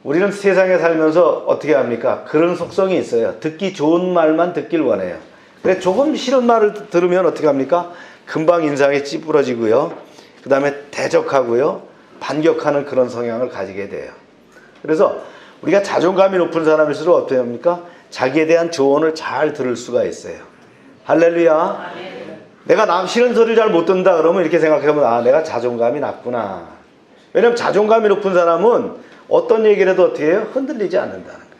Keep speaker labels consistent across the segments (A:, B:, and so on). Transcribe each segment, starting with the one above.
A: 우리는 세상에 살면서 어떻게 합니까? 그런 속성이 있어요. 듣기 좋은 말만 듣길 원해요. 그래서 조금 싫은 말을 들으면 어떻게 합니까? 금방 인상이 찌푸러지고요. 그 다음에 대적하고요. 반격하는 그런 성향을 가지게 돼요. 그래서 우리가 자존감이 높은 사람일수록 어떻게 합니까? 자기에 대한 조언을 잘 들을 수가 있어요. 할렐루야. 내가 남 싫은 소리를 잘 못 듣는다 그러면 이렇게 생각하면 아, 내가 자존감이 낮구나. 왜냐하면 자존감이 높은 사람은 어떤 얘기를 해도 어떻게 해요? 흔들리지 않는다는 거예요.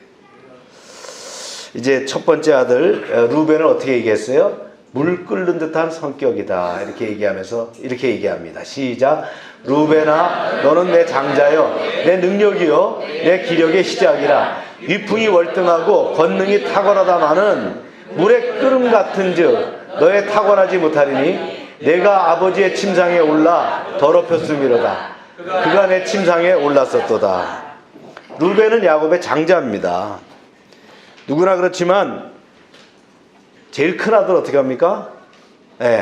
A: 이제 첫 번째 아들 루벤은 어떻게 얘기했어요? 물 끓는 듯한 성격이다. 이렇게 얘기하면서 이렇게 얘기합니다. 시작. 루벤아, 너는 내 장자요, 내 능력이요, 내 기력의 시작이라. 위풍이 월등하고 권능이 탁월하다마는 물의 끓음 같은즉 너의 탁월하지 못하리니 내가 아버지의 침상에 올라 더럽혔음이로다. 그가 내 침상에 올랐었도다. 루벤은 야곱의 장자입니다. 누구나 그렇지만 제일 큰 아들 어떻게 합니까?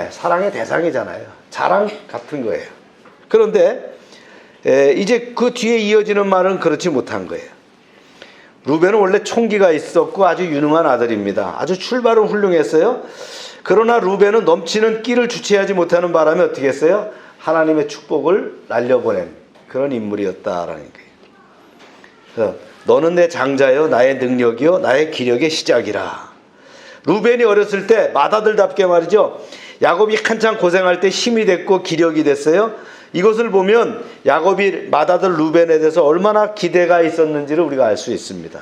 A: 사랑의 대상이잖아요. 자랑 같은 거예요. 그런데 이제 그 뒤에 이어지는 말은 그렇지 못한 거예요. 루벤은 원래 총기가 있었고 아주 유능한 아들입니다. 아주 출발은 훌륭했어요. 그러나 루벤은 넘치는 끼를 주체하지 못하는 바람에 어떻게 했어요? 하나님의 축복을 날려보낸 그런 인물이었다라는 거예요. 그래서 너는 내 장자요, 나의 능력이요, 나의 기력의 시작이라. 루벤이 어렸을 때 맏아들답게 말이죠. 야곱이 한창 고생할 때 힘이 됐고 기력이 됐어요. 이것을 보면 야곱이 맏아들 루벤에 대해서 얼마나 기대가 있었는지를 우리가 알 수 있습니다.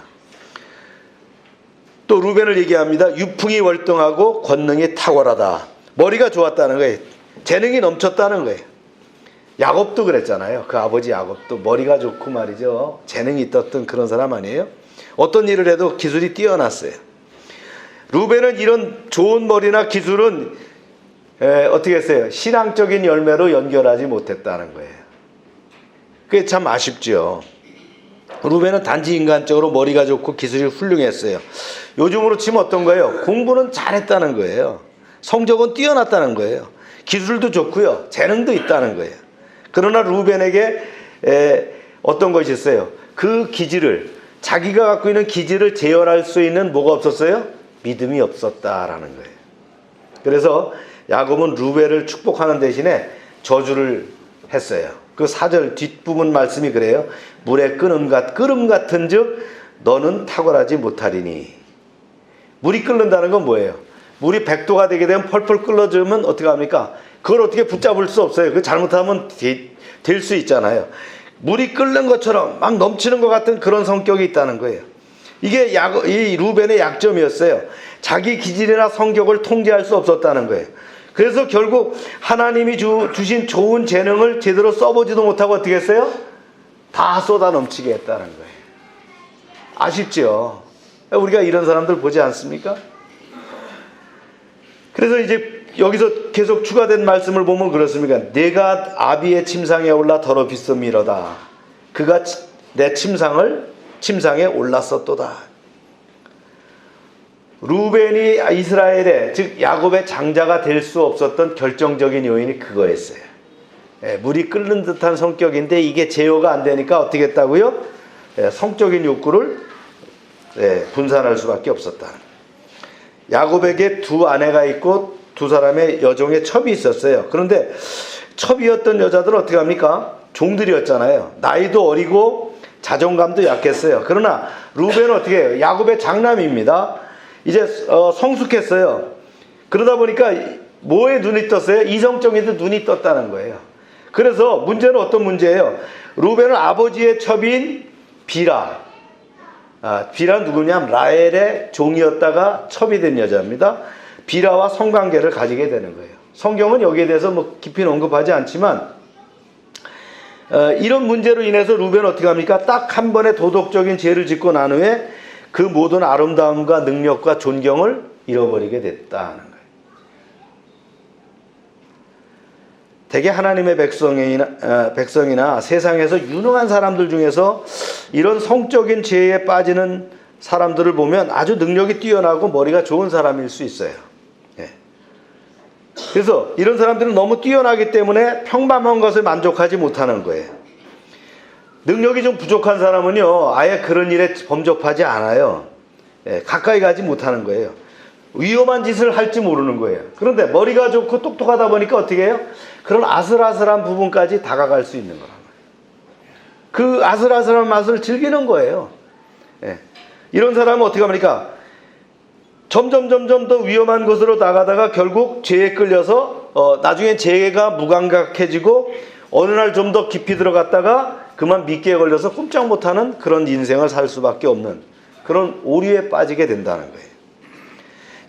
A: 또 루벤을 얘기합니다. 유풍이 월등하고 권능이 탁월하다. 머리가 좋았다는 거예요. 재능이 넘쳤다는 거예요. 야곱도 그랬잖아요. 그 아버지 야곱도 머리가 좋고 말이죠. 재능이 있었던 그런 사람 아니에요? 어떤 일을 해도 기술이 뛰어났어요. 루벤은 이런 좋은 머리나 기술은 어떻게 했어요? 신앙적인 열매로 연결하지 못했다는 거예요. 그게 참 아쉽죠. 루벤은 단지 인간적으로 머리가 좋고 기술이 훌륭했어요. 요즘으로 치면 어떤 거예요? 공부는 잘했다는 거예요. 성적은 뛰어났다는 거예요. 기술도 좋고요. 재능도 있다는 거예요. 그러나 루벤에게 어떤 것이 있어요? 그 기질을, 자기가 갖고 있는 기질을 재현할 수 있는 뭐가 없었어요? 믿음이 없었다라는 거예요. 그래서 야곱은 루벤을 축복하는 대신에 저주를 했어요. 그 4절 뒷부분 말씀이 그래요. 물의 끓음 같은 즉 너는 탁월하지 못하리니. 물이 끓는다는 건 뭐예요? 물이 100도가 되게 되면 펄펄 끓어지면 어떻게 합니까? 그걸 어떻게 붙잡을 수 없어요. 그 잘못하면 될 수 있잖아요. 물이 끓는 것처럼 막 넘치는 것 같은 그런 성격이 있다는 거예요. 이게 이 루벤의 약점이었어요. 자기 기질이나 성격을 통제할 수 없었다는 거예요. 그래서 결국 하나님이 주신 좋은 재능을 제대로 써보지도 못하고 어떻게 했어요? 다 쏟아 넘치게 했다는 거예요. 아쉽죠? 우리가 이런 사람들 보지 않습니까? 그래서 이제 여기서 계속 추가된 말씀을 보면 그렇습니까? 내가 아비의 침상에 올라 더럽혔음이로다. 그가 내 침상에 올랐었도다. 루벤이 이스라엘의 즉 야곱의 장자가 될 수 없었던 결정적인 요인이 그거였어요. 물이 끓는 듯한 성격인데 이게 제어가 안 되니까 어떻게 했다고요? 성적인 욕구를 분산할 수밖에 없었다. 야곱에게 두 아내가 있고 두 사람의 여종의 첩이 있었어요. 그런데 첩이었던 여자들은 어떻게 합니까? 종들이었잖아요. 나이도 어리고 자존감도 약했어요. 그러나 루벤은 어떻게 해요? 야곱의 장남입니다. 이제 성숙했어요. 그러다 보니까 뭐에 눈이 떴어요? 이성적인 데 눈이 떴다는 거예요. 그래서 문제는 어떤 문제예요? 루벤은 아버지의 첩인 비라. 비라는 누구냐면 라헬의 종이었다가 첩이 된 여자입니다. 비라와 성관계를 가지게 되는 거예요. 성경은 여기에 대해서 뭐 깊이 언급하지 않지만 이런 문제로 인해서 루벤은 어떻게 합니까? 딱 한 번의 도덕적인 죄를 짓고 난 후에 그 모든 아름다움과 능력과 존경을 잃어버리게 됐다는 거예요. 대개 하나님의 백성이나 세상에서 유능한 사람들 중에서 이런 성적인 죄에 빠지는 사람들을 보면 아주 능력이 뛰어나고 머리가 좋은 사람일 수 있어요. 그래서 이런 사람들은 너무 뛰어나기 때문에 평범한 것에 만족하지 못하는 거예요. 능력이 좀 부족한 사람은요, 아예 그런 일에 범접하지 않아요. 예, 가까이 가지 못하는 거예요. 위험한 짓을 할지 모르는 거예요. 그런데 머리가 좋고 똑똑하다 보니까 어떻게 해요? 그런 아슬아슬한 부분까지 다가갈 수 있는 거란 말이에요. 그 아슬아슬한 맛을 즐기는 거예요. 예. 이런 사람은 어떻게 합니까? 점점 더 위험한 곳으로 나가다가 결국 죄에 끌려서 나중에 죄가 무감각해지고 어느 날 좀 더 깊이 들어갔다가 그만 미끼에 걸려서 꼼짝 못하는 그런 인생을 살 수밖에 없는 그런 오류에 빠지게 된다는 거예요.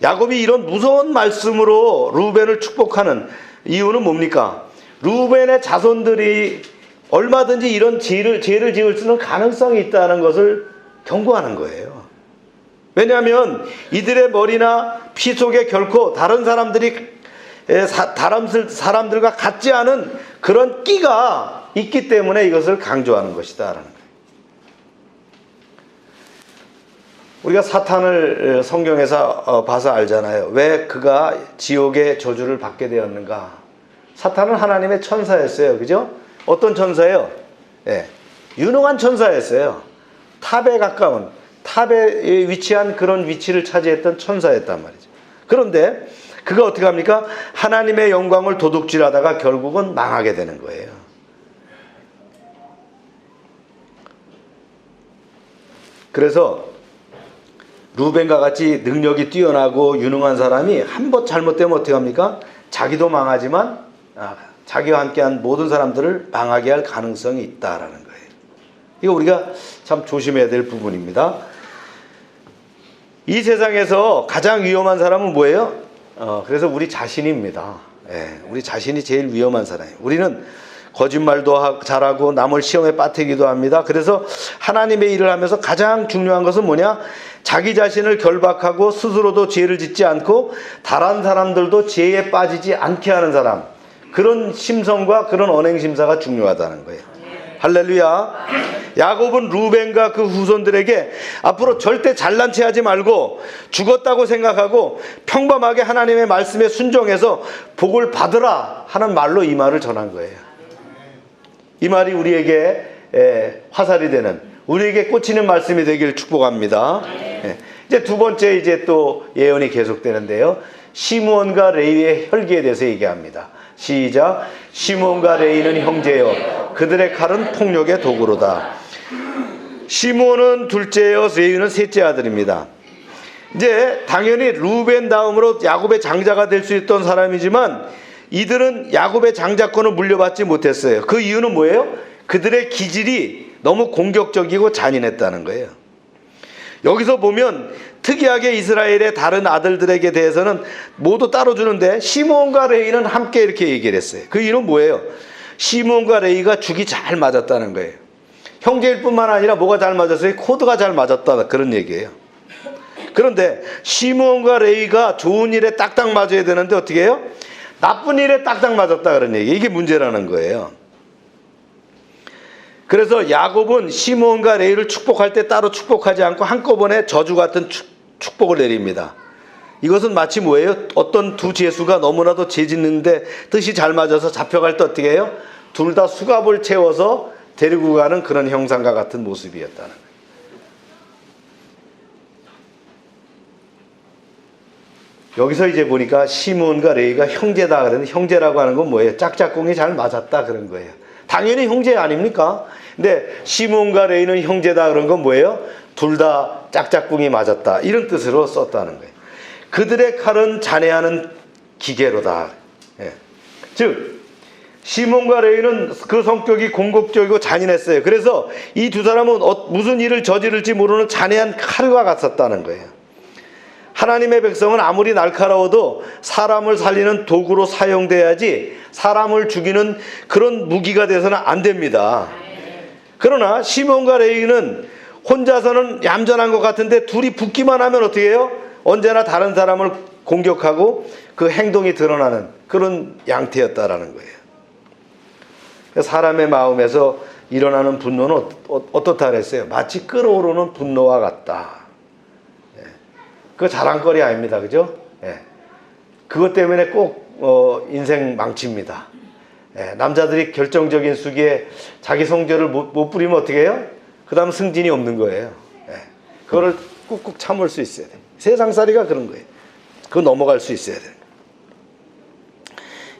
A: 야곱이 이런 무서운 말씀으로 루벤을 축복하는 이유는 뭡니까? 루벤의 자손들이 얼마든지 이런 죄를 지을 수 있는 가능성이 있다는 것을 경고하는 거예요. 왜냐하면 이들의 머리나 피 속에 결코 다른 사람들과 같지 않은 그런 끼가 있기 때문에 이것을 강조하는 것이다 라는 거예요. 우리가 사탄을 성경에서 봐서 알잖아요. 왜 그가 지옥의 저주를 받게 되었는가? 사탄은 하나님의 천사였어요. 그죠? 어떤 천사예요? 예, 유능한 천사였어요. 탑에 가까운, 탑에 위치한 그런 위치를 차지했던 천사였단 말이죠. 그런데 그가 어떻게 합니까? 하나님의 영광을 도둑질하다가 결국은 망하게 되는 거예요. 그래서 루벤과 같이 능력이 뛰어나고 유능한 사람이 한 번 잘못되면 어떻게 합니까? 자기도 망하지만 자기와 함께한 모든 사람들을 망하게 할 가능성이 있다라는 거예요. 이거 우리가 참 조심해야 될 부분입니다. 이 세상에서 가장 위험한 사람은 뭐예요? 그래서 우리 자신입니다. 예, 우리 자신이 제일 위험한 사람이에요. 우리는 거짓말도 잘하고 남을 시험에 빠뜨리기도 합니다. 그래서 하나님의 일을 하면서 가장 중요한 것은 뭐냐? 자기 자신을 결박하고 스스로도 죄를 짓지 않고 다른 사람들도 죄에 빠지지 않게 하는 사람, 그런 심성과 그런 언행심사가 중요하다는 거예요. 할렐루야. 야곱은 루벤과 그 후손들에게 앞으로 절대 잘난 체 하지 말고 죽었다고 생각하고 평범하게 하나님의 말씀에 순종해서 복을 받으라 하는 말로 이 말을 전한 거예요. 이 말이 우리에게 화살이 되는, 우리에게 꽂히는 말씀이 되길 축복합니다. 이제 두 번째 이제 또 예언이 계속되는데요. 시므온과 레위의 혈기에 대해서 얘기합니다. 시작. 시므온과 레위는 형제여 그들의 칼은 폭력의 도구로다. 시므온은 둘째여 레위는 셋째 아들입니다. 이제 당연히 루벤 다음으로 야곱의 장자가 될 수 있던 사람이지만 이들은 야곱의 장자권을 물려받지 못했어요. 그 이유는 뭐예요? 그들의 기질이 너무 공격적이고 잔인했다는 거예요. 여기서 보면 특이하게 이스라엘의 다른 아들들에게 대해서는 모두 따로 주는데 시므온과 레위는 함께 이렇게 얘기를 했어요. 그 이유는 뭐예요? 시므온과 레위가 죽이 잘 맞았다는 거예요. 형제일 뿐만 아니라 뭐가 잘 맞았어요? 코드가 잘 맞았다, 그런 얘기예요. 그런데 시므온과 레위가 좋은 일에 딱딱 맞아야 되는데 어떻게 해요? 나쁜 일에 딱딱 맞았다, 그런 얘기. 이게 문제라는 거예요. 그래서 야곱은 시므온과 레위를 축복할 때 따로 축복하지 않고 한꺼번에 저주 같은 축복을 내립니다. 이것은 마치 뭐예요? 어떤 두 죄수가 너무나도 죄 짓는데 뜻이 잘 맞아서 잡혀갈 때 어떻게 해요? 둘 다 수갑을 채워서 데리고 가는 그런 형상과 같은 모습이었다는 거예요. 여기서 이제 보니까 시므온과 레위가 형제다 그랬는데, 형제라고 하는 건 뭐예요? 짝짝꿍이 잘 맞았다 그런 거예요. 당연히 형제 아닙니까? 근데 시므온과 레위는 형제다 그런 건 뭐예요? 둘 다 짝짝꿍이 맞았다, 이런 뜻으로 썼다는 거예요. 그들의 칼은 잔해하는 기계로다. 예. 즉 시므온과 레위는 그 성격이 공격적이고 잔인했어요. 그래서 이 두 사람은 무슨 일을 저지를지 모르는 잔해한 칼과 같았다는 거예요. 하나님의 백성은 아무리 날카로워도 사람을 살리는 도구로 사용돼야지 사람을 죽이는 그런 무기가 돼서는 안 됩니다. 그러나 시므온과 레위는 혼자서는 얌전한 것 같은데 둘이 붙기만 하면 어떻게 해요? 언제나 다른 사람을 공격하고 그 행동이 드러나는 그런 양태였다라는 거예요. 사람의 마음에서 일어나는 분노는 어떻다 그랬어요? 마치 끓어오르는 분노와 같다. 그거 자랑거리 아닙니다. 그죠? 예. 그것 때문에 꼭 인생 망칩니다. 남자들이 결정적인 수기에 자기 성절을 못 부리면 어떻게 해요? 그 다음 승진이 없는 거예요. 그거를 꾹꾹 참을 수 있어야 돼. 세상살이가 그런 거예요. 그거 넘어갈 수 있어야 돼.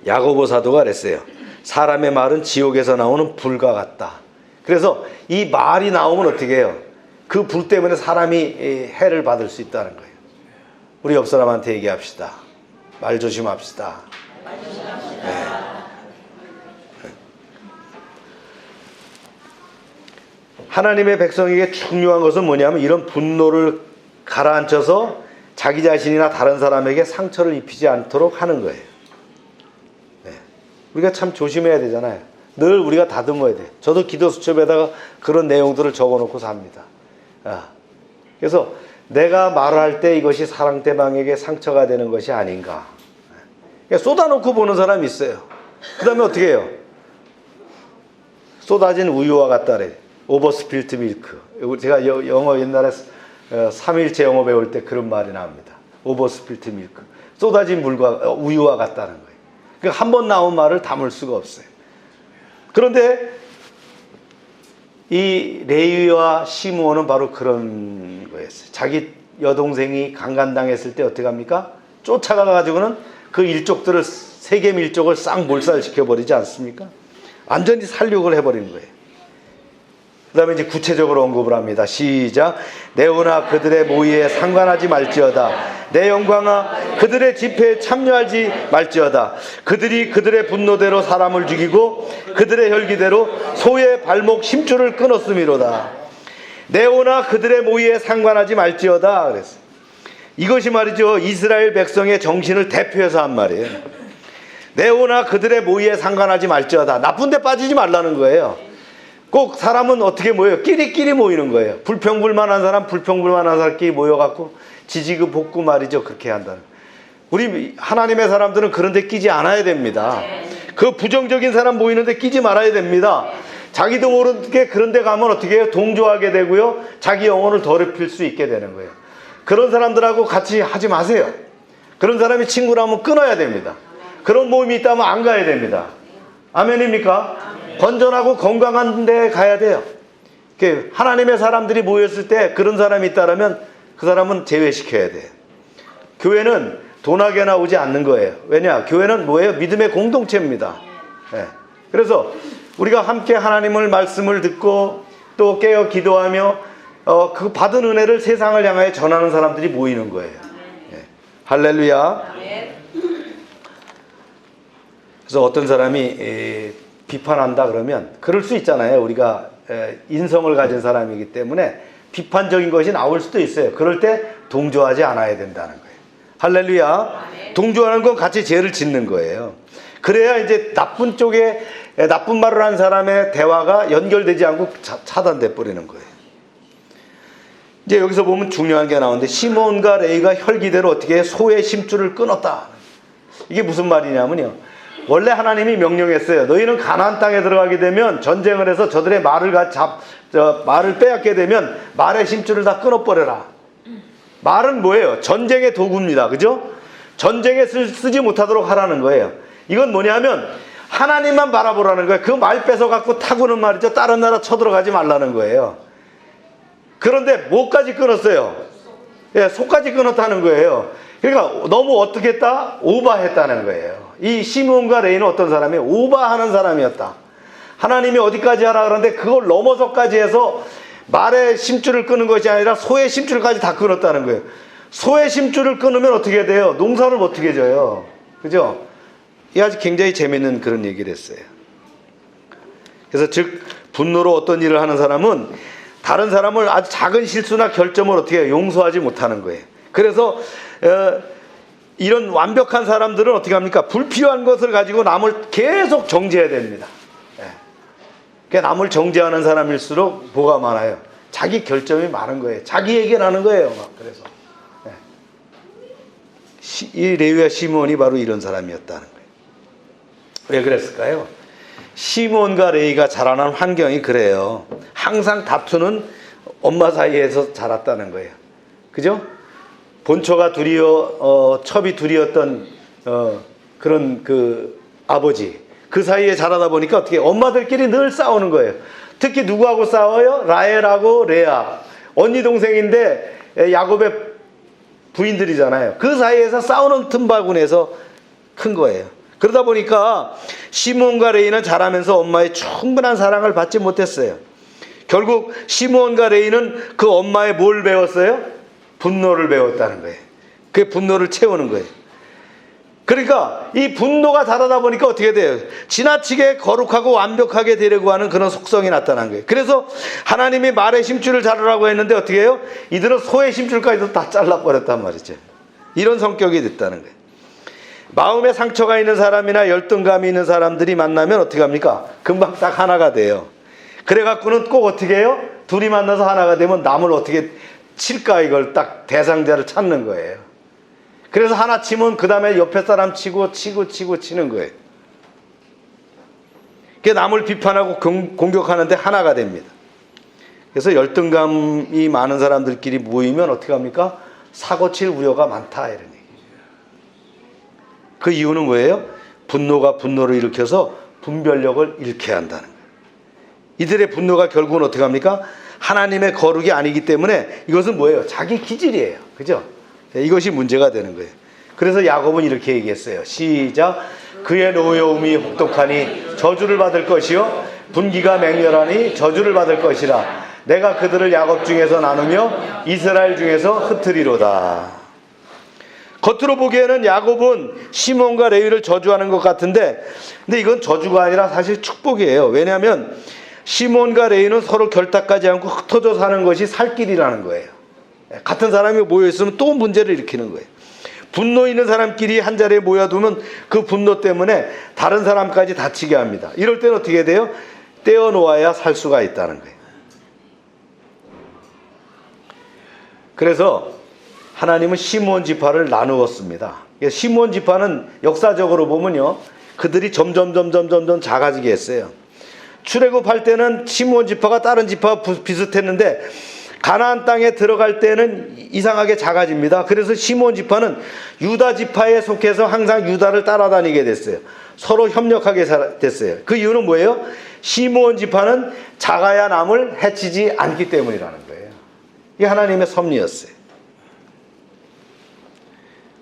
A: 야고보 사도가 그랬어요. 사람의 말은 지옥에서 나오는 불과 같다. 그래서 이 말이 나오면 어떻게 해요? 그 불 때문에 사람이 해를 받을 수 있다는 거예요. 우리 옆 사람한테 얘기합시다. 말 조심합시다. 네. 하나님의 백성에게 중요한 것은 뭐냐면 이런 분노를 가라앉혀서 자기 자신이나 다른 사람에게 상처를 입히지 않도록 하는 거예요. 네. 우리가 참 조심해야 되잖아요. 늘 우리가 다듬어야 돼. 저도 기도 수첩에다가 그런 내용들을 적어놓고 삽니다. 그래서 내가 말할 때 이것이 상대방에게 상처가 되는 것이 아닌가. 쏟아놓고 보는 사람이 있어요. 그 다음에 어떻게 해요? 쏟아진 우유와 같다래. 오버스필트 밀크. 제가 영어 옛날에 3일째 영어 배울 때 그런 말이 나옵니다. 오버스필트 밀크. 쏟아진 물과 우유와 같다는 거예요. 그러니까 한 번 나온 말을 담을 수가 없어요. 그런데 이 레위와 시므온은 바로 그런 거였어요. 자기 여동생이 강간당했을 때 어떻게 합니까? 쫓아가가지고는 그 일족들을 세겜 일족을 싹 몰살시켜버리지 않습니까? 완전히 살육을 해버리는 거예요. 그 다음에 이제 구체적으로 언급을 합니다. 시작. 내오나 그들의 모의에 상관하지 말지어다. 내 영광아 그들의 집회에 참여하지 말지어다. 그들이 그들의 분노대로 사람을 죽이고 그들의 혈기대로 소의 발목 심줄을 끊었음이로다. 내오나 그들의 모의에 상관하지 말지어다. 그랬어. 이것이 말이죠. 이스라엘 백성의 정신을 대표해서 한 말이에요. 내오나 그들의 모의에 상관하지 말지어다. 나쁜 데 빠지지 말라는 거예요. 꼭 사람은 어떻게 모여요? 끼리끼리 모이는 거예요. 불평불만한 사람, 불평불만한 사람끼리 모여갖고 지지그 볶고 말이죠. 그렇게 한다는. 우리 하나님의 사람들은 그런 데 끼지 않아야 됩니다. 그 부정적인 사람 모이는데 끼지 말아야 됩니다. 자기도 모르게 그런 데 가면 어떻게 해요? 동조하게 되고요. 자기 영혼을 더럽힐 수 있게 되는 거예요. 그런 사람들하고 같이 하지 마세요. 그런 사람이 친구라면 끊어야 됩니다. 그런 모임이 있다면 안 가야 됩니다. 아멘입니까? 건전하고 건강한 데 가야 돼요. 하나님의 사람들이 모였을 때 그런 사람이 있다면 그 사람은 제외시켜야 돼요. 교회는 돈하게 나오지 않는 거예요. 왜냐? 교회는 뭐예요? 믿음의 공동체입니다. 네. 그래서 우리가 함께 하나님의 말씀을 듣고 또 깨어 기도하며 그 받은 은혜를 세상을 향하여 전하는 사람들이 모이는 거예요. 네. 할렐루야. 그래서 어떤 사람이 비판한다 그러면 그럴 수 있잖아요. 우리가 인성을 가진 사람이기 때문에 비판적인 것이 나올 수도 있어요. 그럴 때 동조하지 않아야 된다는 거예요. 할렐루야. 동조하는 건 같이 죄를 짓는 거예요. 그래야 이제 나쁜 쪽에 나쁜 말을 한 사람의 대화가 연결되지 않고 차단돼 버리는 거예요. 이제 여기서 보면 중요한 게 나오는데 시몬과 레위가 혈기대로 어떻게 소의 심줄을 끊었다. 이게 무슨 말이냐면요. 원래 하나님이 명령했어요. 너희는 가나안 땅에 들어가게 되면 전쟁을 해서 저들의 말을 빼앗게 되면 말의 심줄을 다 끊어버려라. 말은 뭐예요? 전쟁의 도구입니다. 그죠? 전쟁에 쓰지 못하도록 하라는 거예요. 이건 뭐냐면 하나님만 바라보라는 거예요. 그 말 뺏어갖고 타고는 말이죠. 다른 나라 쳐들어가지 말라는 거예요. 그런데 뭐까지 끊었어요? 예, 소까지 끊었다는 거예요. 그러니까 너무 어떻게 했다? 오바했다는 거예요. 이 시므온과 레위는 어떤 사람이에요? 오바하는 사람이었다. 하나님이 어디까지 하라 그러는데 그걸 넘어서까지 해서 말의 심줄을 끊은 것이 아니라 소의 심줄까지 다 끊었다는 거예요. 소의 심줄을 끊으면 어떻게 돼요? 농사를 어떻게 져요? 그죠? 이 아주 굉장히 재밌는 그런 얘기를 했어요. 그래서 즉 분노로 어떤 일을 하는 사람은 다른 사람을 아주 작은 실수나 결점을 어떻게 해요? 용서하지 못하는 거예요. 그래서 이런 완벽한 사람들은 어떻게 합니까? 불필요한 것을 가지고 남을 계속 정죄해야 됩니다. 그러니까 남을 정죄하는 사람일수록 뭐가 많아요? 자기 결점이 많은 거예요. 자기 얘기를 하는 거예요. 막 그래서 이 레위와 시므온이 바로 이런 사람이었다는 거예요. 왜 그랬을까요? 시므온과 레위가 자라난 환경이 그래요. 항상 다투는 엄마 사이에서 자랐다는 거예요. 그죠? 본처가 둘이요, 첩이 둘이었던 그런 그 아버지. 그 사이에 자라다 보니까 어떻게 엄마들끼리 늘 싸우는 거예요. 특히 누구하고 싸워요? 라헬하고 레아. 언니 동생인데 야곱의 부인들이잖아요. 그 사이에서 싸우는 틈바구니에서 큰 거예요. 그러다 보니까 시므온과 레이는 자라면서 엄마의 충분한 사랑을 받지 못했어요. 결국 시므온과 레이는 그 엄마의 뭘 배웠어요? 분노를 배웠다는 거예요. 그 분노를 채우는 거예요. 그러니까 이 분노가 자라다 보니까 어떻게 돼요? 지나치게 거룩하고 완벽하게 되려고 하는 그런 속성이 나타난 거예요. 그래서 하나님이 말의 심줄을 자르라고 했는데 어떻게 해요? 이들은 소의 심줄까지도 다 잘라버렸단 말이죠. 이런 성격이 됐다는 거예요. 마음에 상처가 있는 사람이나 열등감이 있는 사람들이 만나면 어떻게 합니까? 금방 딱 하나가 돼요. 그래갖고는 꼭 어떻게 해요? 둘이 만나서 하나가 되면 남을 어떻게 칠까, 이걸 딱 대상자를 찾는 거예요. 그래서 하나 치면 그 다음에 옆에 사람 치고 치는 거예요. 그게 남을 비판하고 공격하는데 하나가 됩니다. 그래서 열등감이 많은 사람들끼리 모이면 어떻게 합니까? 사고 칠 우려가 많다, 이런 얘기예요. 그 이유는 뭐예요? 분노가 분노를 일으켜서 분별력을 잃게 한다는 거예요. 이들의 분노가 결국은 어떻게 합니까? 하나님의 거룩이 아니기 때문에 이것은 뭐예요? 자기 기질이에요. 그죠? 이것이 문제가 되는 거예요. 그래서 야곱은 이렇게 얘기했어요. 시작. 그의 노여움이 혹독하니 저주를 받을 것이요 분기가 맹렬하니 저주를 받을 것이라. 내가 그들을 야곱 중에서 나누며 이스라엘 중에서 흩으리로다. 겉으로 보기에는 야곱은 시몬과 레위를 저주하는 것 같은데, 근데 이건 저주가 아니라 사실 축복이에요. 왜냐하면 시몬과 레위는 서로 결탁하지 않고 흩어져 사는 것이 살 길이라는 거예요. 같은 사람이 모여있으면 또 문제를 일으키는 거예요. 분노 있는 사람끼리 한 자리에 모여두면 그 분노 때문에 다른 사람까지 다치게 합니다. 이럴 때는 어떻게 돼요? 떼어놓아야 살 수가 있다는 거예요. 그래서 하나님은 시므온 지파를 나누었습니다. 시므온 지파는 역사적으로 보면요, 그들이 점점 작아지게 했어요. 출애굽할 때는 시므온 지파가 다른 지파와 비슷했는데 가나안 땅에 들어갈 때는 이상하게 작아집니다. 그래서 시므온 지파는 유다 지파에 속해서 항상 유다를 따라다니게 됐어요. 서로 협력하게 됐어요. 그 이유는 뭐예요? 시므온 지파는 작아야 남을 해치지 않기 때문이라는 거예요. 이게 하나님의 섭리였어요.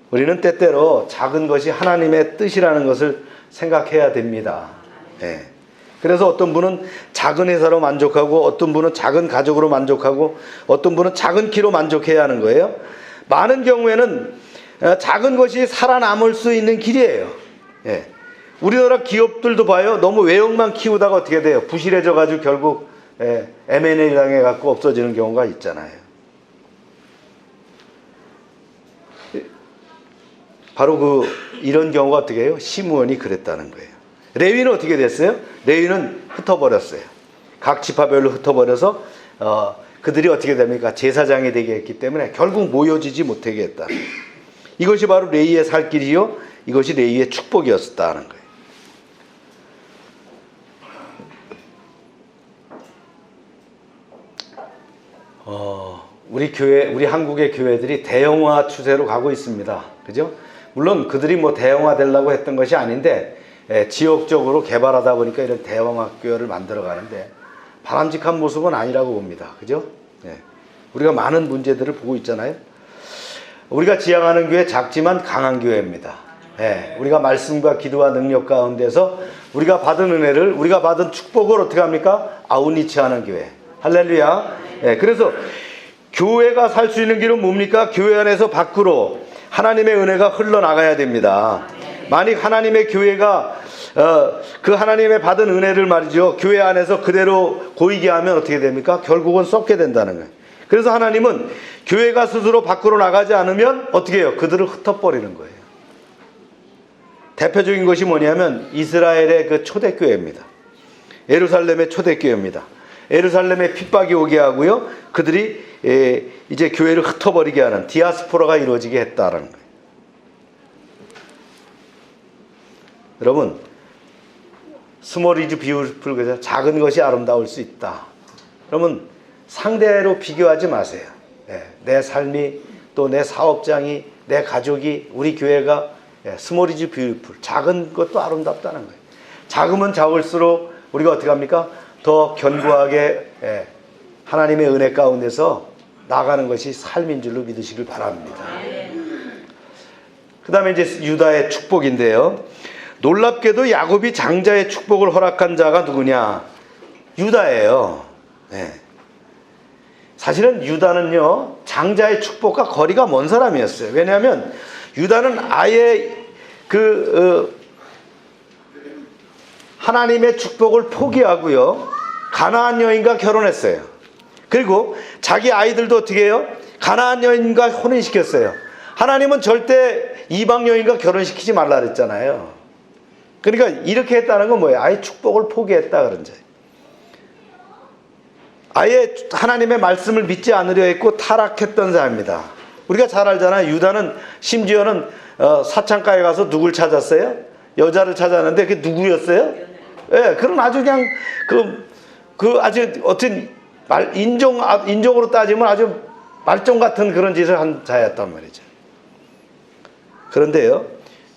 A: 우리는 때때로 작은 것이 하나님의 뜻이라는 것을 생각해야 됩니다. 네. 그래서 어떤 분은 작은 회사로 만족하고, 어떤 분은 작은 가족으로 만족하고, 어떤 분은 작은 키로 만족해야 하는 거예요. 많은 경우에는 작은 것이 살아남을 수 있는 길이에요. 예. 우리나라 기업들도 봐요. 너무 외형만 키우다가 어떻게 돼요? 부실해져 가지고 결국 M&A 당해 갖고 없어지는 경우가 있잖아요. 바로 이런 경우가 어떻게 해요? 시므온이 그랬다는 거예요. 레위는 어떻게 됐어요? 레위는 흩어버렸어요. 각 지파별로 흩어버려서 그들이 어떻게 됩니까? 제사장이 되게 했기 때문에 결국 모여지지 못하게 했다. 이것이 바로 레위의 살 길이요, 이것이 레위의 축복이었다는 거예요. 우리 한국의 교회들이 대형화 추세로 가고 있습니다. 그죠? 물론 그들이 대형화 되려고 했던 것이 아닌데, 지역적으로 개발하다 보니까 이런 대형학교를 만들어 가는데 바람직한 모습은 아니라고 봅니다. 그죠? 우리가 많은 문제들을 보고 있잖아요. 우리가 지향하는 교회 작지만 강한 교회입니다. 우리가 말씀과 기도와 능력 가운데서 우리가 받은 은혜를, 우리가 받은 축복을 어떻게 합니까? 아웃리치하는 교회. 할렐루야. 그래서 교회가 살 수 있는 길은 뭡니까? 교회 안에서 밖으로 하나님의 은혜가 흘러나가야 됩니다. 만약 하나님의 교회가 그 하나님의 받은 은혜를 말이죠, 교회 안에서 그대로 고이게 하면 어떻게 됩니까? 결국은 썩게 된다는 거예요. 그래서 하나님은 교회가 스스로 밖으로 나가지 않으면 어떻게 해요? 그들을 흩어버리는 거예요. 대표적인 것이 뭐냐면 이스라엘의 그 초대교회입니다. 예루살렘의 초대교회입니다. 예루살렘에 핍박이 오게 하고요, 그들이 이제 교회를 흩어버리게 하는 디아스포라가 이루어지게 했다라는 거예요. 여러분, 스몰 이즈 비유풀, 그죠? 작은 것이 아름다울 수 있다. 여러분, 상대로 비교하지 마세요. 내 삶이, 또 내 사업장이, 내 가족이, 우리 교회가 스몰 이즈 비유풀, 작은 것도 아름답다는 거예요. 작으면 작을수록 우리가 어떻게 합니까? 더 견고하게 하나님의 은혜 가운데서 나가는 것이 삶인 줄로 믿으시길 바랍니다. 그 다음에 이제 유다의 축복인데요. 놀랍게도 야곱이 장자의 축복을 허락한 자가 누구냐? 유다예요. 네. 사실은 유다는요, 장자의 축복과 거리가 먼 사람이었어요. 왜냐하면 유다는 아예 하나님의 축복을 포기하고요, 가나안 여인과 결혼했어요. 그리고 자기 아이들도 어떻게 해요? 가나안 여인과 혼인시켰어요. 하나님은 절대 이방 여인과 결혼시키지 말라 그랬잖아요. 그러니까 이렇게 했다는 건 뭐예요? 아예 축복을 포기했다 그런 거예요. 아예 하나님의 말씀을 믿지 않으려 했고 타락했던 사람입니다. 우리가 잘 알잖아요. 유다는 심지어는 사창가에 가서 누굴 찾았어요? 여자를 찾았는데 그게 누구였어요? 예, 그런 아주 그냥 아주 어떤 인종으로 따지면 아주 말종 같은 그런 짓을 한 자였단 말이죠. 그런데요,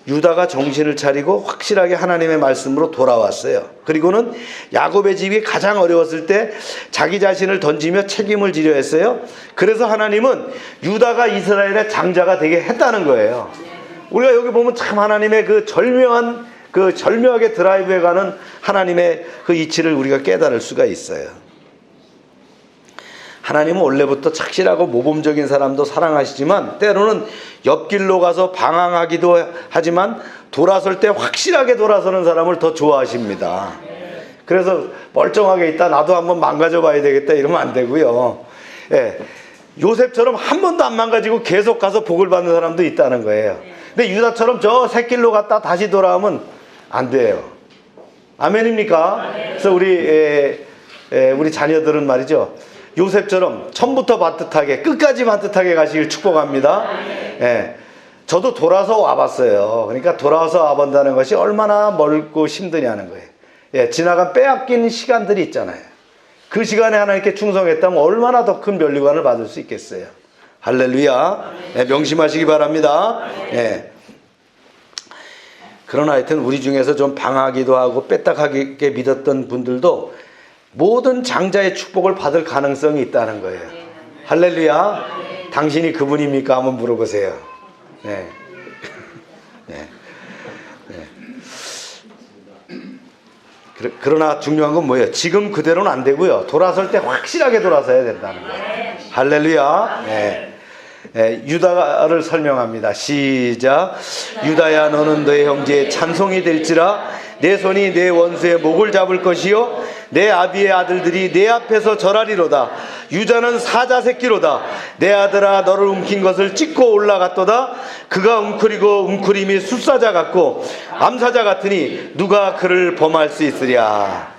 A: 유다가 정신을 차리고 확실하게 하나님의 말씀으로 돌아왔어요. 그리고는 야곱의 집이 가장 어려웠을 때 자기 자신을 던지며 책임을 지려 했어요. 그래서 하나님은 유다가 이스라엘의 장자가 되게 했다는 거예요. 우리가 여기 보면 참 하나님의 절묘하게 드라이브에 가는 하나님의 그 이치를 우리가 깨달을 수가 있어요. 하나님은 원래부터 착실하고 모범적인 사람도 사랑하시지만 때로는 옆길로 가서 방황하기도 하지만 돌아설 때 확실하게 돌아서는 사람을 더 좋아하십니다. 그래서 멀쩡하게 있다 나도 한번 망가져 봐야 되겠다 이러면 안 되고요. 예, 요셉처럼 한 번도 안 망가지고 계속 가서 복을 받는 사람도 있다는 거예요. 근데 유다처럼 저 새길로 갔다 다시 돌아오면 안 돼요. 아멘입니까? 그래서 우리 자녀들은 말이죠, 요셉처럼 처음부터 반듯하게 끝까지 반듯하게 가시길 축복합니다. 예, 저도 돌아서 와봤어요. 그러니까 돌아서 와본다는 것이 얼마나 멀고 힘드냐는 거예요. 예, 지나간 빼앗긴 시간들이 있잖아요. 그 시간에 하나님께 충성했다면 얼마나 더 큰 면류관을 받을 수 있겠어요. 할렐루야. 예, 명심하시기 바랍니다. 예. 그러나 하여튼 우리 중에서 좀 방하기도 하고 빼딱하게 믿었던 분들도 모든 장자의 축복을 받을 가능성이 있다는 거예요. 할렐루야. 당신이 그분입니까? 한번 물어보세요. 네. 네. 네. 그러나 중요한 건 뭐예요? 지금 그대로는 안 되고요. 돌아설 때 확실하게 돌아서야 된다는 거예요. 할렐루야. 네. 유다를 설명합니다. 시작. 유다야, 너는 너의 형제의 찬송이 될지라. 내 손이 내 원수의 목을 잡을 것이요 내 아비의 아들들이 내 앞에서 절하리로다. 유다는 사자 새끼로다. 내 아들아, 너를 움킨 것을 찢고 올라갔도다. 그가 웅크리고 웅크림이 숫사자 같고 암사자 같으니 누가 그를 범할 수 있으랴.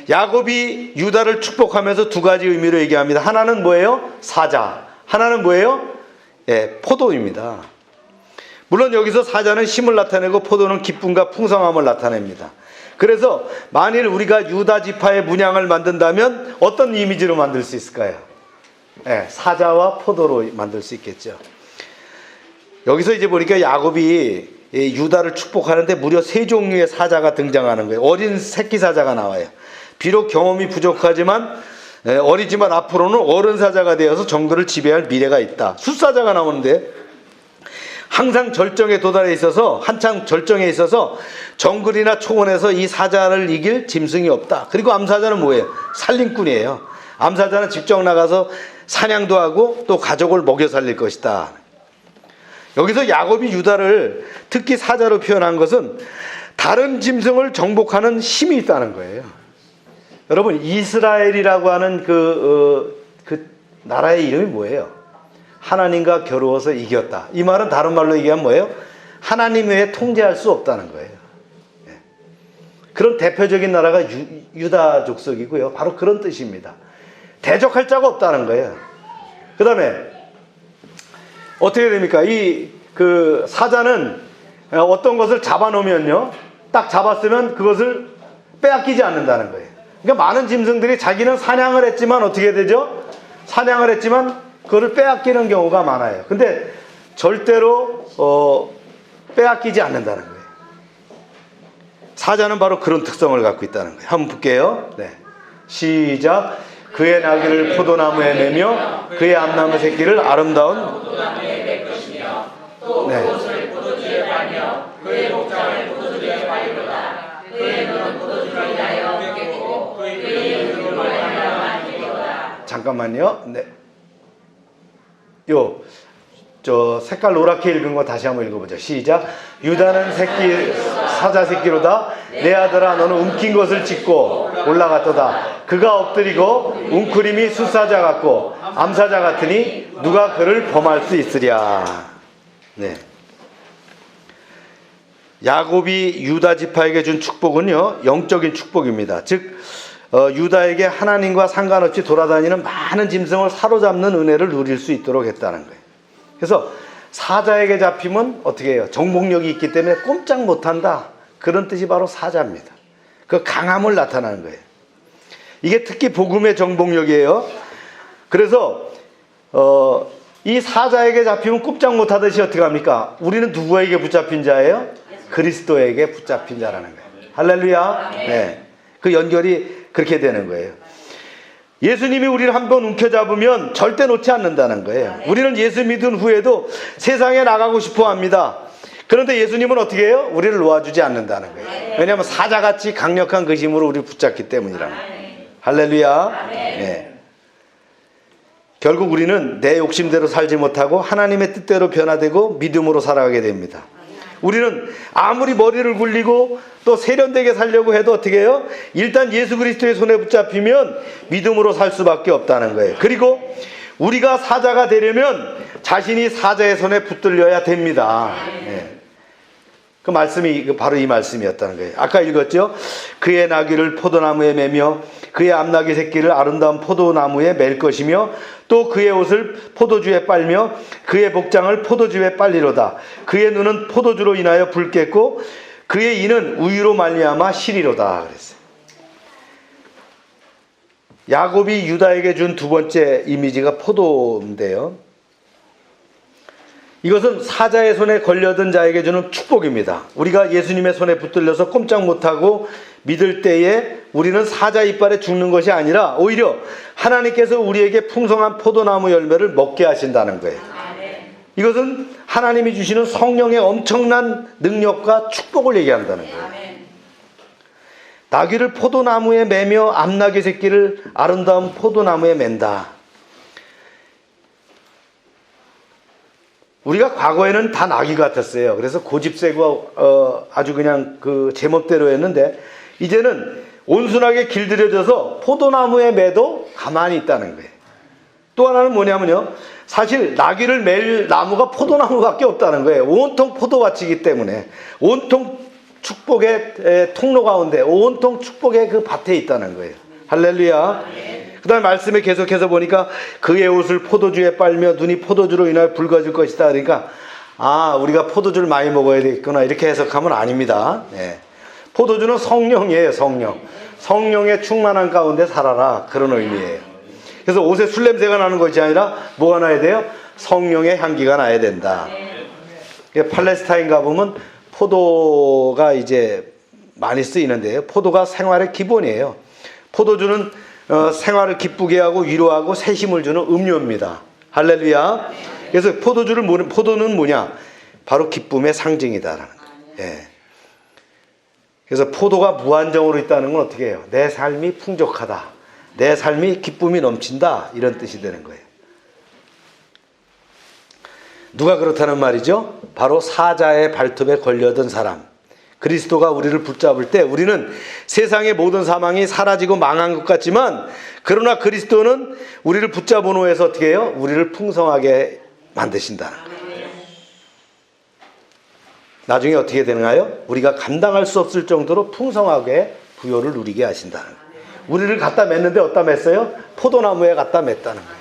A: 야곱이 유다를 축복하면서 두 가지 의미로 얘기합니다. 하나는 뭐예요? 사자. 하나는 뭐예요? 예, 포도입니다. 물론 여기서 사자는 힘을 나타내고 포도는 기쁨과 풍성함을 나타냅니다. 그래서 만일 우리가 유다 지파의 문양을 만든다면 어떤 이미지로 만들 수 있을까요? 예, 사자와 포도로 만들 수 있겠죠. 여기서 이제 보니까 야곱이 유다를 축복하는데 무려 3종류의 사자가 등장하는 거예요. 어린 새끼 사자가 나와요. 비록 경험이 부족하지만 어리지만 앞으로는 어른 사자가 되어서 정글을 지배할 미래가 있다. 숫사자가 나오는데 항상 절정에 도달해 있어서 한창 절정에 있어서 정글이나 초원에서 이 사자를 이길 짐승이 없다. 그리고 암사자는 뭐예요? 살림꾼이에요. 암사자는 직접 나가서 사냥도 하고 또 가족을 먹여 살릴 것이다. 여기서 야곱이 유다를 특히 사자로 표현한 것은 다른 짐승을 정복하는 힘이 있다는 거예요. 여러분, 이스라엘이라고 하는 그 나라의 이름이 뭐예요? 하나님과 겨루어서 이겼다. 이 말은 다른 말로 얘기하면 뭐예요? 하나님 외에 통제할 수 없다는 거예요. 그런 대표적인 나라가 유다 족속이고요. 바로 그런 뜻입니다. 대적할 자가 없다는 거예요. 그 다음에 어떻게 됩니까? 그 사자는 어떤 것을 잡아놓으면요, 딱 잡았으면 그것을 빼앗기지 않는다는 거예요. 그러니까 많은 짐승들이 자기는 사냥을 했지만 어떻게 되죠? 사냥을 했지만 그거를 빼앗기는 경우가 많아요. 근데 절대로 빼앗기지 않는다는 거예요. 사자는 바로 그런 특성을 갖고 있다는 거예요. 한번 볼게요. 네. 시작. 그의 나귀를 포도나무에 매며 그의 암나무 새끼를 아름다운 네. 잠깐만요. 네. 저 색깔 노랗게 읽은 거 다시 한번 읽어보죠. 시작. 유다는 사자 새끼로다. 내 아들아 너는 움킨 것을 찢고 올라갔도다. 그가 엎드리고 웅크림이 숫사자 같고 암사자 같으니 누가 그를 범할 수 있으랴. 네. 야곱이 유다 지파에게 준 축복은요, 영적인 축복입니다. 즉 유다에게 하나님과 상관없이 돌아다니는 많은 짐승을 사로잡는 은혜를 누릴 수 있도록 했다는 거예요. 그래서 사자에게 잡히면 어떻게 해요? 정복력이 있기 때문에 꼼짝 못한다. 그런 뜻이 바로 사자입니다. 그 강함을 나타나는 거예요. 이게 특히 복음의 정복력이에요. 그래서 이 사자에게 잡히면 꼼짝 못하듯이 어떻게 합니까? 우리는 누구에게 붙잡힌 자예요? 그리스도에게 붙잡힌 자라는 거예요. 할렐루야. 네. 그 연결이 그렇게 되는 거예요. 예수님이 우리를 한번 움켜잡으면 절대 놓지 않는다는 거예요. 우리는 예수 믿은 후에도 세상에 나가고 싶어 합니다. 그런데 예수님은 어떻게 해요? 우리를 놓아주지 않는다는 거예요. 왜냐하면 사자같이 강력한 그 힘으로 우리를 붙잡기 때문이라는 거예요. 할렐루야. 네. 결국 우리는 내 욕심대로 살지 못하고 하나님의 뜻대로 변화되고 믿음으로 살아가게 됩니다. 우리는 아무리 머리를 굴리고 또 세련되게 살려고 해도 어떻게 해요? 일단 예수 그리스도의 손에 붙잡히면 믿음으로 살 수밖에 없다는 거예요. 그리고 우리가 사자가 되려면 자신이 사자의 손에 붙들려야 됩니다. 네. 그 말씀이 바로 이 말씀이었다는 거예요. 아까 읽었죠? 그의 나귀를 포도나무에 매며 그의 암나귀 새끼를 아름다운 포도나무에 맬 것이며 또 그의 옷을 포도주에 빨며 그의 복장을 포도주에 빨리로다. 그의 눈은 포도주로 인하여 붉겠고 그의 이는 우유로 말미암아 시리로다. 그랬어요. 야곱이 유다에게 준 두 번째 이미지가 포도인데요. 이것은 사자의 손에 걸려든 자에게 주는 축복입니다. 우리가 예수님의 손에 붙들려서 꼼짝 못하고 믿을 때에 우리는 사자 이빨에 죽는 것이 아니라 오히려 하나님께서 우리에게 풍성한 포도나무 열매를 먹게 하신다는 거예요. 이것은 하나님이 주시는 성령의 엄청난 능력과 축복을 얘기한다는 거예요. 나귀를 포도나무에 매며 암나귀 새끼를 아름다운 포도나무에 맨다. 우리가 과거에는 다 나귀 같았어요. 그래서 고집세고 아주 그냥 그 제멋대로 했는데 이제는 온순하게 길들여져서 포도나무에 매도 가만히 있다는 거예요. 또 하나는 뭐냐면요, 사실 나귀를 맬 나무가 포도나무밖에 없다는 거예요. 온통 포도밭이기 때문에 온통 축복의 통로 가운데 온통 축복의 그 밭에 있다는 거예요. 할렐루야. 그 다음에 말씀에 계속해서 보니까 그의 옷을 포도주에 빨며 눈이 포도주로 인하여 붉어질 것이다. 그러니까 우리가 포도주를 많이 먹어야 되겠구나 이렇게 해석하면 아닙니다. 네. 포도주는 성령이에요. 성령의 충만한 가운데 살아라, 그런 의미예요. 그래서 옷에 술 냄새가 나는 것이 아니라 뭐가 나야 돼요? 성령의 향기가 나야 된다. 팔레스타인 가보면 포도가 이제 많이 쓰이는데요. 포도가 생활의 기본이에요. 포도주는 생활을 기쁘게 하고 위로하고 새 힘을 주는 음료입니다. 할렐루야. 그래서 포도는 뭐냐? 바로 기쁨의 상징이다라는 거예요. 예. 그래서 포도가 무한정으로 있다는 건 어떻게 해요? 내 삶이 풍족하다, 내 삶이 기쁨이 넘친다, 이런 뜻이 되는 거예요. 누가 그렇다는 말이죠? 바로 사자의 발톱에 걸려든 사람. 그리스도가 우리를 붙잡을 때 우리는 세상의 모든 사망이 사라지고 망한 것 같지만, 그러나 그리스도는 우리를 붙잡은 후에서 어떻게 해요? 우리를 풍성하게 만드신다는 거예요. 나중에 어떻게 되는가요? 우리가 감당할 수 없을 정도로 풍성하게 부요를 누리게 하신다는 거예요. 우리를 갖다 맸는데 어디다 맸어요? 포도나무에 갖다 맸다는 거예요.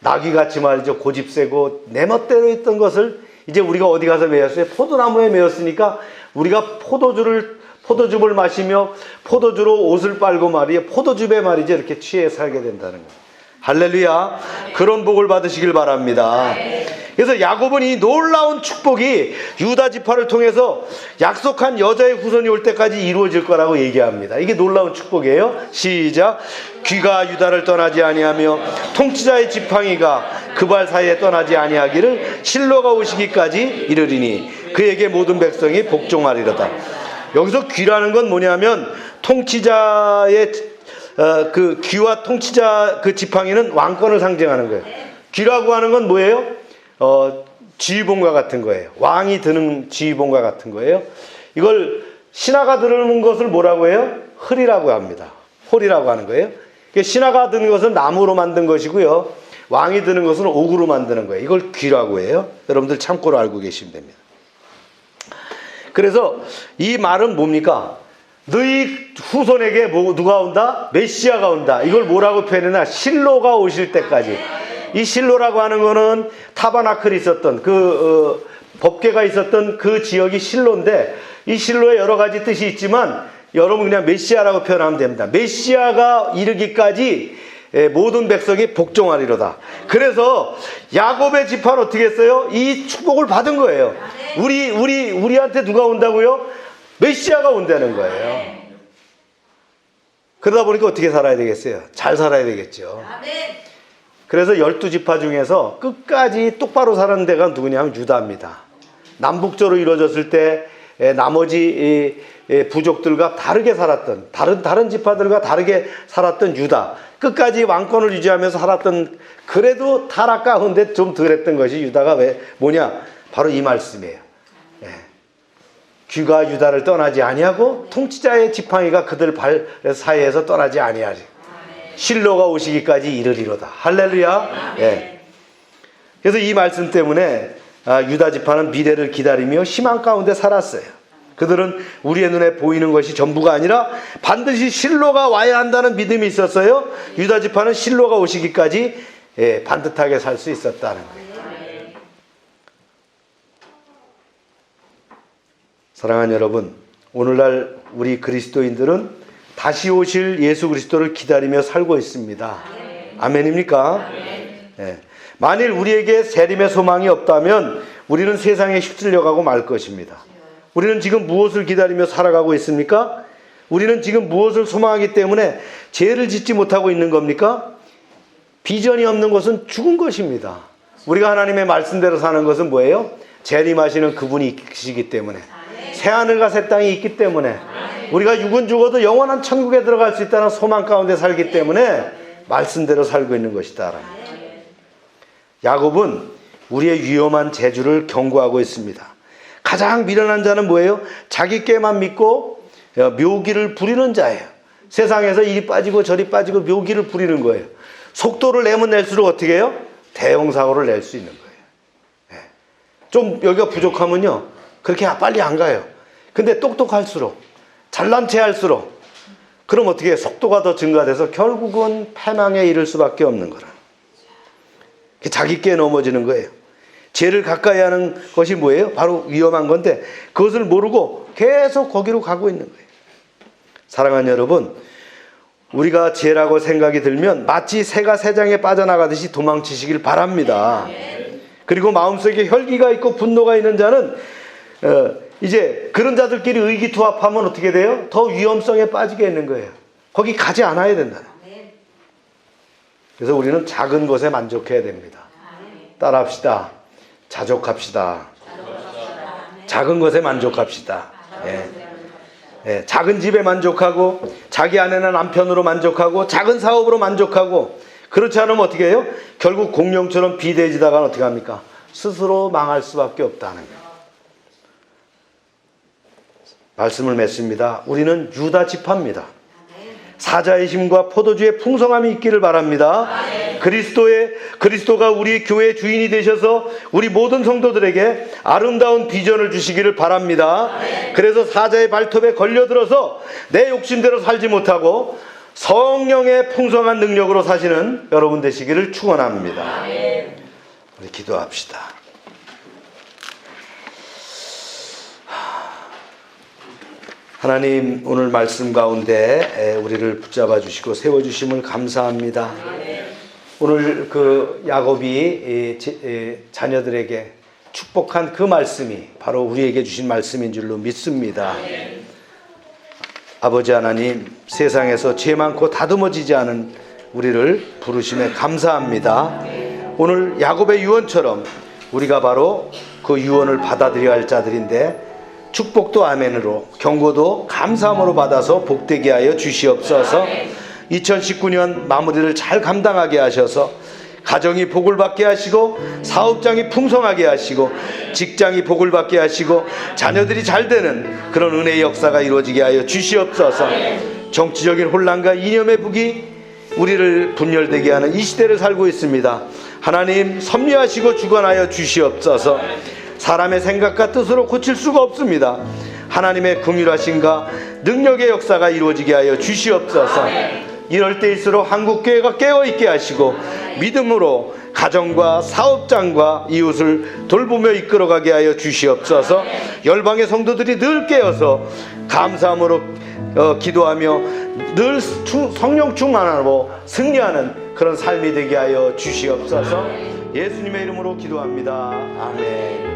A: 나귀같이 말이죠. 고집세고 내 멋대로 했던 것을 이제 우리가 어디 가서 매었어요? 포도나무에 매었으니까 우리가 포도즙을 마시며 포도주로 옷을 빨고 말이에요. 포도즙에 말이죠. 이렇게 취해 살게 된다는 거예요. 할렐루야. 그런 복을 받으시길 바랍니다. 그래서 야곱은 이 놀라운 축복이 유다 지파를 통해서 약속한 여자의 후손이 올 때까지 이루어질 거라고 얘기합니다. 이게 놀라운 축복이에요. 시작. 귀가 유다를 떠나지 아니하며 통치자의 지팡이가 그 발 사이에 떠나지 아니하기를 실로가 오시기까지 이르리니 그에게 모든 백성이 복종하리로다. 여기서 귀라는 건 뭐냐면 통치자의 그 귀와 통치자 그 지팡이는 왕권을 상징하는 거예요. 귀라고 하는 건 뭐예요? 지휘봉과 같은 거예요. 왕이 드는 지휘봉과 같은 거예요. 이걸 신하가 드는 것을 뭐라고 해요? 홀이라고 합니다. 홀이라고 하는 거예요. 신하가 드는 것은 나무로 만든 것이고요. 왕이 드는 것은 옥으로 만드는 거예요. 이걸 귀라고 해요. 여러분들 참고로 알고 계시면 됩니다. 그래서 이 말은 뭡니까? 너희 후손에게 누가 온다? 메시아가 온다. 이걸 뭐라고 표현했나? 실로가 오실 때까지. 이 실로라고 하는 거는 타버나클이 있었던 법궤가 있었던 그 지역이 실로인데, 이 실로에 여러 가지 뜻이 있지만 여러분 그냥 메시아라고 표현하면 됩니다. 메시아가 이르기까지 모든 백성이 복종하리로다. 그래서 야곱의 지파는 어떻게 했어요? 이 축복을 받은 거예요. 우리한테 누가 온다고요? 메시아가 온다는 거예요. 그러다 보니까 어떻게 살아야 되겠어요? 잘 살아야 되겠죠. 그래서 12지파 중에서 끝까지 똑바로 사는 데가 누구냐면 유다입니다. 남북조로 이루어졌을 때 나머지 부족들과 다르게 살았던, 다른 지파들과 다르게 살았던 유다, 끝까지 왕권을 유지하면서 살았던, 그래도 타락 가운데 좀 덜했던 것이 유다가 뭐냐? 바로 이 말씀이에요. 귀가 유다를 떠나지 아니하고 통치자의 지팡이가 그들 발 사이에서 떠나지 아니하리. 실로가 오시기까지 이르리로다. 할렐루야. 그래서 이 말씀 때문에 유다 지파는 미래를 기다리며 희망 가운데 살았어요. 그들은 우리의 눈에 보이는 것이 전부가 아니라 반드시 실로가 와야 한다는 믿음이 있었어요. 유다 지파는 실로가 오시기까지 반듯하게 살 수 있었다는 거예요. 사랑하는 여러분, 오늘날 우리 그리스도인들은 다시 오실 예수 그리스도를 기다리며 살고 있습니다. 아멘입니까? 만일 우리에게 세림의 소망이 없다면 우리는 세상에 휩쓸려가고 말 것입니다. 우리는 지금 무엇을 기다리며 살아가고 있습니까? 우리는 지금 무엇을 소망하기 때문에 죄를 짓지 못하고 있는 겁니까? 비전이 없는 것은 죽은 것입니다. 우리가 하나님의 말씀대로 사는 것은 뭐예요? 재림하시는 그분이 계시기 때문에, 새하늘과 새 땅이 있기 때문에, 우리가 육은 죽어도 영원한 천국에 들어갈 수 있다는 소망 가운데 살기 때문에 말씀대로 살고 있는 것이다. 야곱은 우리의 위험한 재주를 경고하고 있습니다. 가장 미련한 자는 뭐예요? 자기 꾀만 믿고 묘기를 부리는 자예요. 세상에서 이리 빠지고 저리 빠지고 묘기를 부리는 거예요. 속도를 내면 낼수록 어떻게 해요? 대형사고를 낼 수 있는 거예요. 좀 여기가 부족하면요, 그렇게 빨리 안 가요. 근데 똑똑할수록, 잘난 체 할수록, 그럼 어떻게 해요? 속도가 더 증가돼서 결국은 패망에 이를 수밖에 없는 거라. 자기 꾀에 넘어지는 거예요. 죄를 가까이 하는 것이 뭐예요? 바로 위험한 건데 그것을 모르고 계속 거기로 가고 있는 거예요. 사랑하는 여러분, 우리가 죄라고 생각이 들면 마치 새가 새장에 빠져나가듯이 도망치시길 바랍니다. 그리고 마음속에 혈기가 있고 분노가 있는 자는 이제 그런 자들끼리 의기투합하면 어떻게 돼요? 더 위험성에 빠지게 있는 거예요. 거기 가지 않아야 된다. 그래서 우리는 작은 것에 만족해야 됩니다. 따라합시다. 자족합시다. 작은 것에 만족합시다. 작은 집에 만족하고, 자기 아내나 남편으로 만족하고, 작은 사업으로 만족하고, 그렇지 않으면 어떻게 해요? 결국 공룡처럼 비대해지다가 어떻게 합니까? 스스로 망할 수밖에 없다는 거예요. 말씀을 맺습니다. 우리는 유다 지파입니다. 사자의 힘과 포도주의 풍성함이 있기를 바랍니다. 그리스도가 우리 교회의 주인이 되셔서 우리 모든 성도들에게 아름다운 비전을 주시기를 바랍니다. 그래서 사자의 발톱에 걸려들어서 내 욕심대로 살지 못하고 성령의 풍성한 능력으로 사시는 여러분 되시기를 축원합니다. 우리 기도합시다. 하나님, 오늘 말씀 가운데 우리를 붙잡아 주시고 세워주심을 감사합니다. 오늘 그 야곱이 자녀들에게 축복한 그 말씀이 바로 우리에게 주신 말씀인 줄로 믿습니다. 아버지 하나님, 세상에서 죄 많고 다듬어지지 않은 우리를 부르심에 감사합니다. 오늘 야곱의 유언처럼 우리가 바로 그 유언을 받아들여야 할 자들인데, 축복도 아멘으로, 경고도 감사함으로 받아서 복되게 하여 주시옵소서. 2019년 마무리를 잘 감당하게 하셔서 가정이 복을 받게 하시고, 사업장이 풍성하게 하시고, 직장이 복을 받게 하시고, 자녀들이 잘 되는 그런 은혜의 역사가 이루어지게 하여 주시옵소서. 정치적인 혼란과 이념의 북이 우리를 분열되게 하는 이 시대를 살고 있습니다. 하나님, 섭리하시고 주관하여 주시옵소서. 사람의 생각과 뜻으로 고칠 수가 없습니다. 하나님의 긍휼하심과 능력의 역사가 이루어지게 하여 주시옵소서. 이럴 때일수록 한국교회가 깨어있게 하시고, 믿음으로 가정과 사업장과 이웃을 돌보며 이끌어가게 하여 주시옵소서. 열방의 성도들이 늘 깨어서 감사함으로 기도하며 늘 성령 충만하고 승리하는 그런 삶이 되게 하여 주시옵소서. 예수님의 이름으로 기도합니다. 아멘.